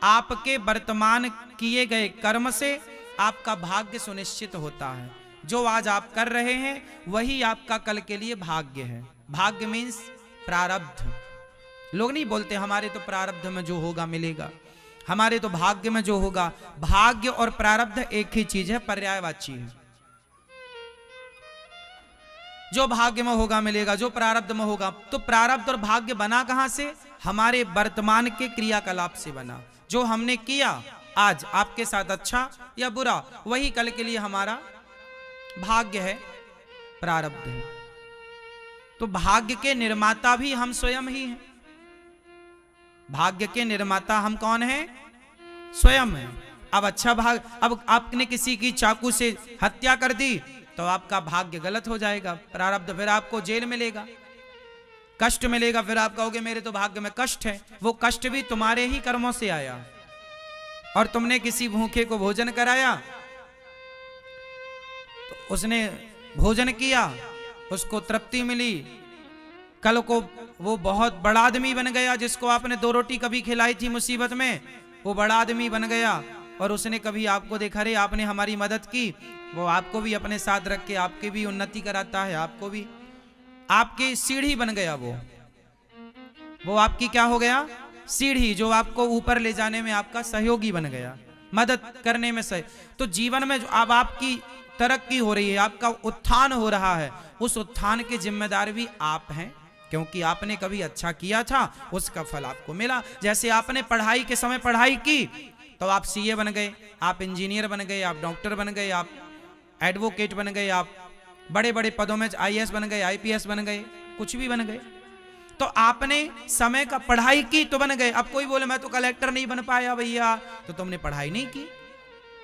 आपके वर्तमान किए गए कर्म से आपका भाग्य सुनिश्चित होता है। जो आज आप कर रहे हैं वही आपका कल के लिए भाग्य है। भाग्य मीन्स प्रारब्ध। लोग नहीं बोलते हमारे तो प्रारब्ध में जो होगा मिलेगा, हमारे तो भाग्य में जो होगा। भाग्य और प्रारब्ध एक ही चीज है, पर्यायवाची है। जो भाग्य में होगा मिलेगा, जो प्रारब्ध में होगा। तो प्रारब्ध और भाग्य बना कहां से? हमारे वर्तमान के क्रियाकलाप से बना। जो हमने किया आज आपके साथ अच्छा या बुरा, वही कल के लिए हमारा भाग्य है, प्रारब्ध है। तो भाग्य के निर्माता भी हम स्वयं ही हैं। भाग्य के निर्माता हम कौन हैं? स्वयं हैं। अब अच्छा भाग, अब आपने किसी की चाकू से हत्या कर दी तो आपका भाग्य गलत हो जाएगा, प्रारब्ध। फिर आपको जेल मिलेगा, कष्ट मिलेगा। फिर आप कहोगे मेरे तो भाग्य में कष्ट है। वो कष्ट भी तुम्हारे ही कर्मों से आया। और तुमने किसी भूखे को भोजन कराया तो उसने भोजन किया, उसको तृप्ति मिली। कल को वो बहुत बड़ा आदमी बन गया, जिसको आपने 2 रोटी कभी खिलाई थी मुसीबत में, वो बड़ा आदमी बन गया। और उसने कभी आपको देखा, रे आपने हमारी मदद की, वो आपको भी अपने साथ रख के आपकी भी उन्नति कराता है, आपको भी आपकी सीढ़ी बन गया। वो आपकी क्या हो गया? सीढ़ी, जो आपको ऊपर ले जाने में आपका सहयोगी बन गया, मदद करने में सही। तो जीवन में जो अब आपकी तरक्की हो रही है, आपका उत्थान हो रहा है, उस उत्थान के जिम्मेदार भी आप हैं, क्योंकि आपने कभी अच्छा किया था, उसका फल आपको मिला। जैसे आपने पढ़ाई के समय पढ़ाई की तो आप सीए बन गए, आप इंजीनियर बन गए, आप डॉक्टर बन गए, आप एडवोकेट बन गए, आप बड़े बड़े पदों में आईएएस बन गए, आईपीएस बन गए, कुछ भी बन गए। तो आपने समय का पढ़ाई की तो बन गए। अब कोई बोले मैं तो कलेक्टर नहीं बन पाया भैया, तो तुमने पढ़ाई नहीं की,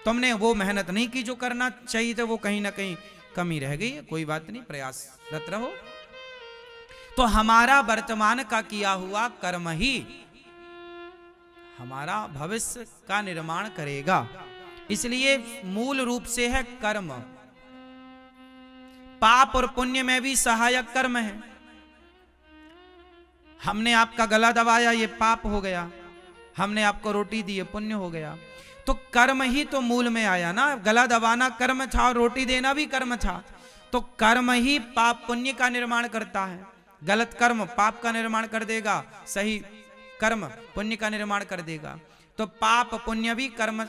तुमने वो मेहनत नहीं की जो करना चाहिए था, वो कहीं ना कहीं कमी रह गई है। कोई बात नहीं, प्रयासरत रहो। तो हमारा वर्तमान का किया हुआ कर्म ही हमारा भविष्य का निर्माण करेगा। इसलिए मूल रूप से है कर्म। पाप और पुण्य में भी सहायक कर्म है। हमने आपका गला दबाया, ये पाप हो गया। हमने आपको रोटी दी, ये पुण्य हो गया। तो कर्म ही तो मूल में आया ना। गला दबाना कर्म था और रोटी देना भी कर्म था। तो कर्म ही पाप पुण्य का निर्माण करता है। गलत कर्म पाप का निर्माण कर देगा, सही कर्म पुण्य का निर्माण कर देगा। तो पाप पुण्य भी कर्म,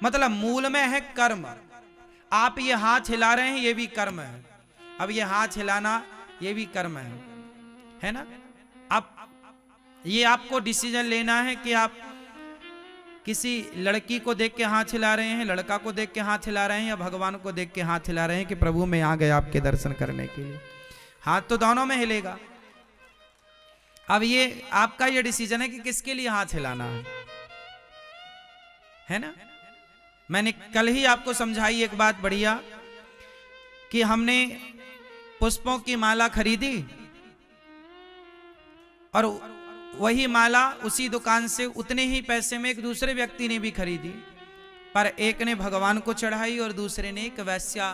मतलब मूल में है कर्म। आप ये हाथ हिला रहे हैं, ये भी कर्म है। अब ये हाथ हिलाना ये भी कर्म है ना। अब ये आपको डिसीजन लेना है कि आप किसी लड़की को देख के हाथ हिला रहे हैं, लड़का को देख के हाथ हिला रहे हैं, या भगवान को देख के हाथ हिला रहे हैं कि प्रभु मैं आ गया आपके दर्शन करने के लिए। हाथ तो दोनों में हिलेगा। अब ये आपका ये डिसीजन है कि किसके लिए हाथ हिलाना है ना। मैंने कल ही आपको समझाई एक बात बढ़िया, कि हमने पुष्पों की माला खरीदी और वही माला उसी दुकान से उतने ही पैसे में एक दूसरे व्यक्ति ने भी खरीदी, पर एक ने भगवान को चढ़ाई और दूसरे ने एक वैश्या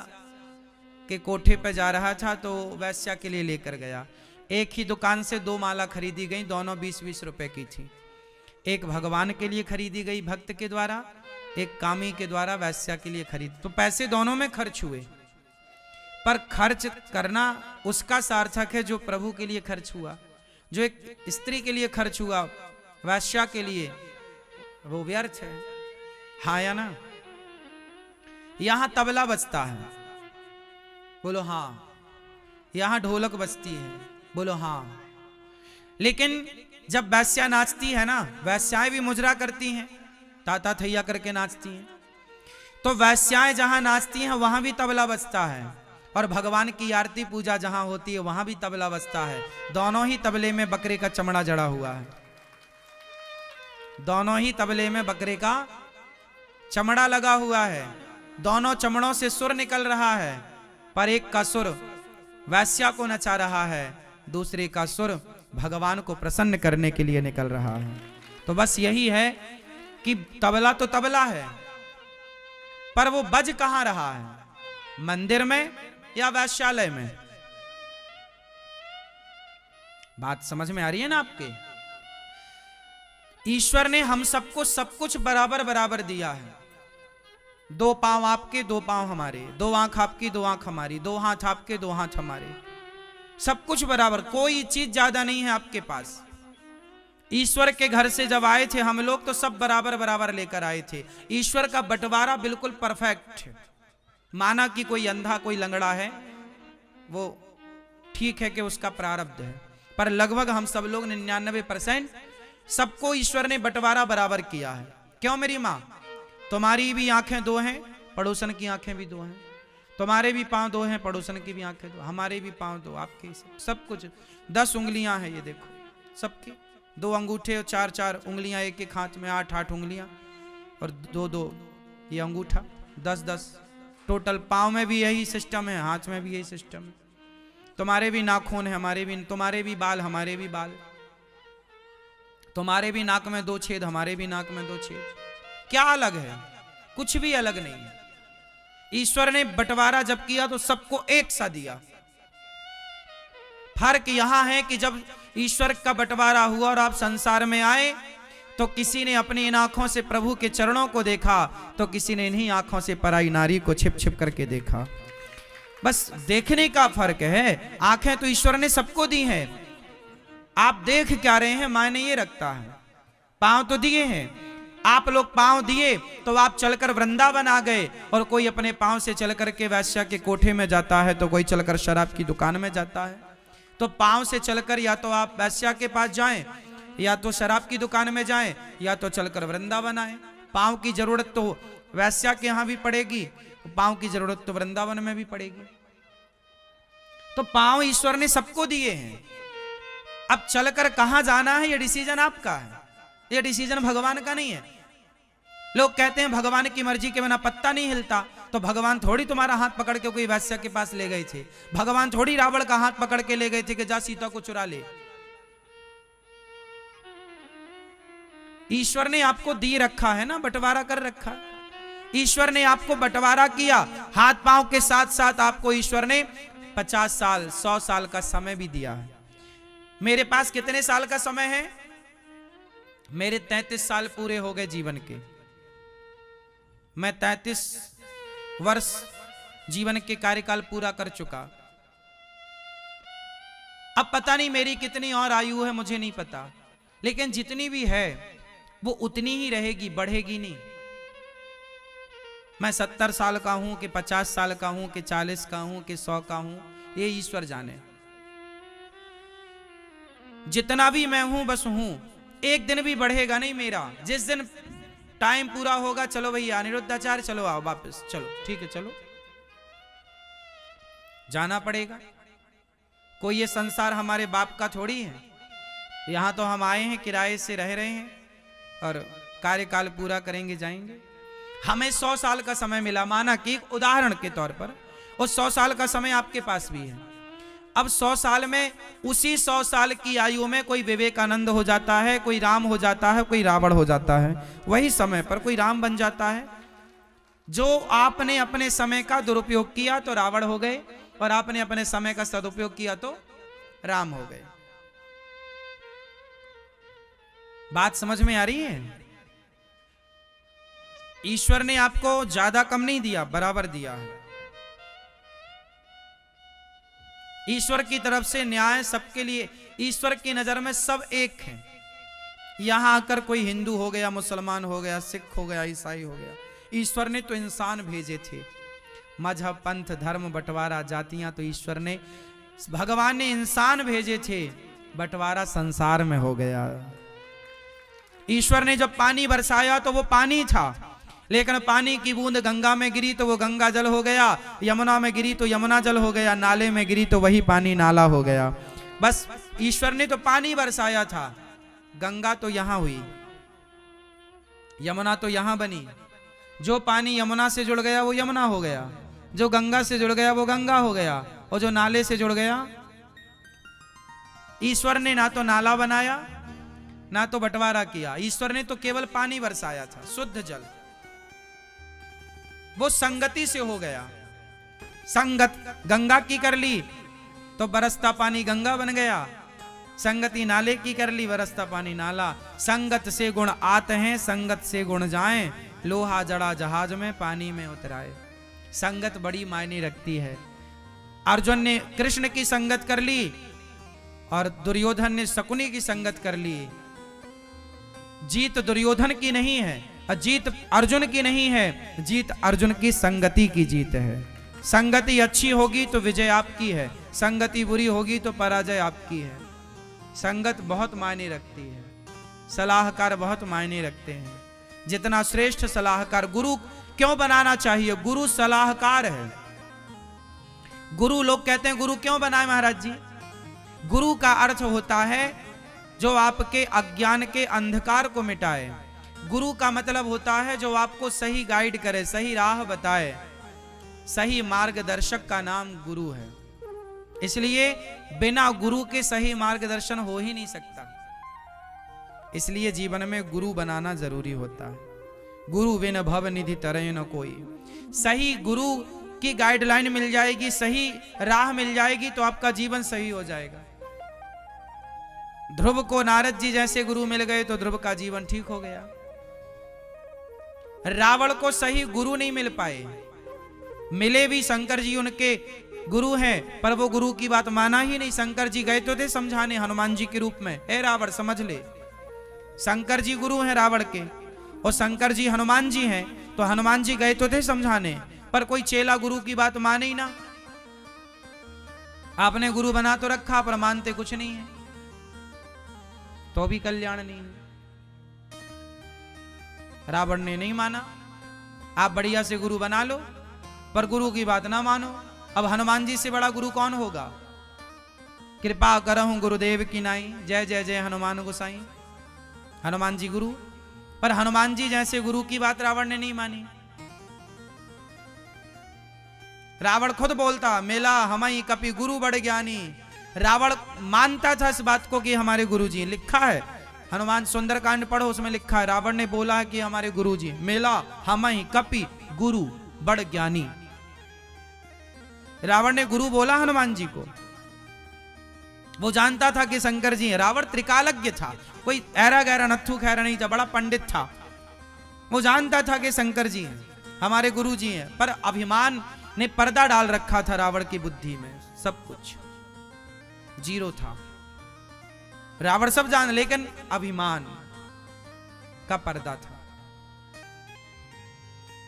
के कोठे पर जा रहा था तो वैश्या के लिए लेकर गया। एक ही दुकान से 2 माला खरीदी गई, दोनों 20-20 रुपए की थी। एक भगवान के लिए खरीदी गई भक्त के द्वारा, एक कामी के द्वारा वैश्या के लिए खरीद। तो पैसे दोनों में खर्च हुए, पर खर्च करना उसका सार्थक है जो प्रभु के लिए खर्च हुआ। जो एक स्त्री के लिए खर्च हुआ वैश्या के लिए, वो व्यर्थ है। हाँ या ना। यहां तबला बजता है, बोलो हाँ। यहां ढोलक बजती है, बोलो हाँ। लेकिन जब वैश्या नाचती है ना, वैश्याएं भी मुजरा करती हैं, ताता थैया करके नाचती हैं। तो वैश्याएं जहां नाचती हैं वहां भी तबला बजता है, और भगवान की आरती पूजा जहां होती है वहां भी तबला बजता है। दोनों ही तबले में बकरे का चमड़ा जड़ा हुआ है। दोनों ही तबले में बकरे का चमड़ा लगा हुआ है। दोनों चमड़ों से सुर निकल रहा है, पर एक का सुर वैश्या को नचा रहा है, दूसरे का सुर भगवान को प्रसन्न करने के लिए निकल रहा है। तो बस यही है कि तबला तो तबला है, पर वो बज कहां रहा है, मंदिर में या वैश्यालय में? बात समझ में आ रही है ना आपके? ईश्वर ने हम सबको सब कुछ बराबर बराबर दिया है। 2 पांव आपके 2 पांव हमारे, 2 आंख आपकी 2 आंख हमारी, 2 हाथ आपके 2 हाथ हमारे, सब कुछ बराबर, कोई चीज ज्यादा नहीं है आपके पास। ईश्वर के घर से जब आए थे हम लोग तो सब बराबर बराबर लेकर आए थे। ईश्वर का बंटवारा बिल्कुल परफेक्ट है। माना कि कोई अंधा कोई लंगड़ा है, वो ठीक है कि उसका प्रारब्ध है, पर लगभग हम सब लोग 99% सबको ईश्वर ने बंटवारा बराबर किया है। क्यों मेरी माँ? तुम्हारी भी आंखें 2 हैं, पड़ोसन की आंखें भी 2 हैं, तुम्हारे भी पांव 2 हैं, पड़ोसन की भी आंखें 2, हमारे भी पांव 2, आपके सब कुछ 10 उंगलियां हैं, ये देखो सबकी 2 अंगूठे और 4 उंगलियां, एक एक हाथ में 8 उंगलियां और 2 ये अंगूठा, 10 टोटल। पांव में भी यही सिस्टम है, हाथ में भी यही सिस्टम है। तुम्हारे भी नाखून है, हमारे भी, तुम्हारे भी बाल हमारे भी बाल, तुम्हारे भी नाक में 2 छेद हमारे भी नाक में 2 छेद। क्या अलग है? कुछ भी अलग नहीं है। ईश्वर ने बंटवारा जब किया तो सबको एक सा दिया। फर्क यहां है कि जब ईश्वर का बंटवारा हुआ और आप संसार में आए तो किसी ने अपनी इन आंखों से प्रभु के चरणों को देखा, तो किसी ने इन्हीं आंखों से पराई नारी को छिप छिप करके देखा। बस देखने का फर्क है। आंखें तो ईश्वर ने सबको दी हैं, आप देख क्या रहे हैं मायने ये रखता है। पांव तो दिए हैं, आप लोग पांव दिए तो आप चलकर वृंदावन आ गए, और कोई अपने पांव से चल करके वैश्या के कोठे में जाता है, तो कोई चलकर शराब की दुकान में जाता है। तो पांव से चलकर या तो आप वैश्या के पास जाएं, या तो शराब की दुकान में जाएं, या तो चलकर वृंदावन आए। पांव की जरूरत तो वैश्या के यहां भी पड़ेगी, पांव की जरूरत तो वृंदावन में भी पड़ेगी। तो पांव ईश्वर ने सबको दिए हैं। अब चलकर कहां जाना है ये डिसीजन आपका है, ये डिसीजन भगवान का नहीं है। लोग कहते हैं भगवान की मर्जी के बिना पत्ता नहीं हिलता, तो भगवान थोड़ी तुम्हारा हाथ पकड़ के कोई वैश्या के पास ले गए थे। भगवान थोड़ी रावण का हाथ पकड़ के ले गए थे कि जा सीता को चुरा ले। ईश्वर ने आपको दी रखा है ना, बंटवारा कर रखा। ईश्वर ने आपको बंटवारा किया, हाथ पांव के साथ साथ आपको ईश्वर ने 50 साल 100 साल का समय भी दिया है। मेरे पास कितने साल का समय है? मेरे 33 साल पूरे हो गए जीवन के। मैं 33 वर्ष जीवन के कार्यकाल पूरा कर चुका। अब पता नहीं मेरी कितनी और आयु है, मुझे नहीं पता, लेकिन जितनी भी है वो उतनी ही रहेगी, बढ़ेगी नहीं। मैं 70 साल का हूं कि 50 साल का हूं कि 40 का हूं कि 100 का हूं, ये ईश्वर जाने। जितना भी मैं हूं बस हूं, एक दिन भी बढ़ेगा नहीं मेरा। जिस दिन टाइम पूरा होगा, चलो भैया अनिरुद्धाचार्य चलो आओ वापस, चलो ठीक है चलो, जाना पड़ेगा। कोई ये संसार हमारे बाप का थोड़ी है। यहां तो हम आए हैं, किराए से रह रहे हैं और कार्यकाल पूरा करेंगे जाएंगे। हमें 100 साल का समय मिला, माना कि उदाहरण के तौर पर, उस 100 साल का समय आपके पास भी है। अब 100 साल में, उसी 100 साल की आयु में कोई विवेकानंद हो जाता है, कोई राम हो जाता है, कोई रावण हो जाता है। वही समय पर कोई राम बन जाता है। जो आपने अपने समय का दुरुपयोग किया तो रावण हो गए, और आपने अपने समय का सदुपयोग किया तो राम हो गए। बात समझ में आ रही है? ईश्वर ने आपको ज्यादा कम नहीं दिया, बराबर दिया है। ईश्वर की तरफ से न्याय सबके लिए। ईश्वर की नजर में सब एक हैं। यहां आकर कोई हिंदू हो गया, मुसलमान हो गया, सिख हो गया, ईसाई हो गया, ईश्वर ने तो इंसान भेजे थे। मजहब पंथ धर्म बंटवारा जातियां तो ईश्वर ने, भगवान ने इंसान भेजे थे, बंटवारा संसार में हो गया। ईश्वर ने जब पानी बरसाया तो वो पानी था, लेकिन पानी की बूंद गंगा में गिरी तो वो गंगा जल हो गया, यमुना में गिरी तो यमुना जल हो गया, नाले में गिरी तो वही पानी नाला हो गया। बस ईश्वर ने तो पानी बरसाया था। गंगा तो यहां हुई, यमुना तो यहां बनी। जो पानी यमुना से जुड़ गया वो यमुना हो गया, जो गंगा से जुड़ गया वो गंगा हो गया, और जो नाले से जुड़ गया। ईश्वर ने ना तो नाला बनाया ना तो बंटवारा किया। ईश्वर ने तो केवल पानी बरसाया था, शुद्ध जल। वो संगति से हो गया। संगत गंगा की कर ली तो बरसता पानी गंगा बन गया, संगति नाले की कर ली, बरसता पानी नाला। संगत से गुण आते हैं, संगत से गुण जाएं, लोहा जड़ा जहाज में पानी में उतराए। संगत बड़ी मायने रखती है। अर्जुन ने कृष्ण की संगत कर ली और दुर्योधन ने शकुनी की संगत कर ली। जीत दुर्योधन की नहीं है और जीत अर्जुन की नहीं है, जीत अर्जुन की संगति की जीत है। संगति अच्छी होगी तो विजय आपकी है, संगति बुरी होगी तो पराजय आपकी है। संगत बहुत मायने रखती है, सलाहकार बहुत मायने रखते हैं। जितना श्रेष्ठ सलाहकार, गुरु क्यों बनाना चाहिए? गुरु सलाहकार है। गुरु, लोग कहते हैं गुरु क्यों बनाए महाराज जी? गुरु का अर्थ होता है जो आपके अज्ञान के अंधकार को मिटाए। गुरु का मतलब होता है जो आपको सही गाइड करे, सही राह बताए। सही मार्गदर्शक का नाम गुरु है। इसलिए बिना गुरु के सही मार्गदर्शन हो ही नहीं सकता। इसलिए जीवन में गुरु बनाना जरूरी होता है। गुरु बिन भव निधि तरय न कोई। सही गुरु की गाइडलाइन मिल जाएगी, सही राह मिल जाएगी तो आपका जीवन सही हो जाएगा। ध्रुव को नारद जी जैसे गुरु मिल गए तो ध्रुव का जीवन ठीक हो गया। रावण को सही गुरु नहीं मिल पाए, मिले भी शंकर जी उनके गुरु हैं, पर वो गुरु की बात माना ही नहीं। शंकर जी गए तो थे समझाने हनुमान जी के रूप में, ए रावण समझ ले। शंकर जी गुरु हैं रावण के और शंकर जी हनुमान जी हैं, तो हनुमान जी गए तो थे समझाने, पर कोई चेला गुरु की बात माने ही ना। आपने गुरु बना तो रखा पर मानते कुछ नहीं है, तो भी कल्याण नहीं है। रावण ने नहीं माना। आप बढ़िया से गुरु बना लो पर गुरु की बात ना मानो। अब हनुमान जी से बड़ा गुरु कौन होगा? कृपा करहूं गुरुदेव की नाई, जय जय जय हनुमान गोसाई। हनुमान जी गुरु, पर हनुमान जी जैसे गुरु की बात रावण ने नहीं मानी। रावण खुद बोलता, मेला हमई कपि गुरु बड़ ज्ञानी। रावण मानता था इस बात को कि हमारे गुरुजी, लिखा है हनुमान सुंदरकांड पढ़ो, उसमें लिखा है रावण ने बोला है कि हमारे गुरुजी, मेला हमई कपि गुरु बड़ ज्ञानी। रावण ने गुरु बोला हनुमान जी को। वो जानता था कि शंकर जी हैं। रावण त्रिकालज्ञ था, कोई ऐरा गहरा नत्थु खैरा नहीं था, बड़ा पंडित था। वो जानता था कि शंकर जी हैं, हमारे गुरु जी हैं, पर अभिमान ने पर्दा डाल रखा था रावण की बुद्धि में। सब कुछ जीरो था, रावण सब जान, लेकिन अभिमान का पर्दा था।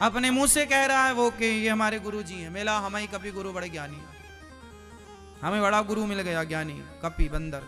अपने मुंह से कह रहा है वो कि ये हमारे गुरु जी हैं, मेला हमारी कपि गुरु बड़े ज्ञानी, हमें बड़ा गुरु मिल गया ज्ञानी, कपि बंदर।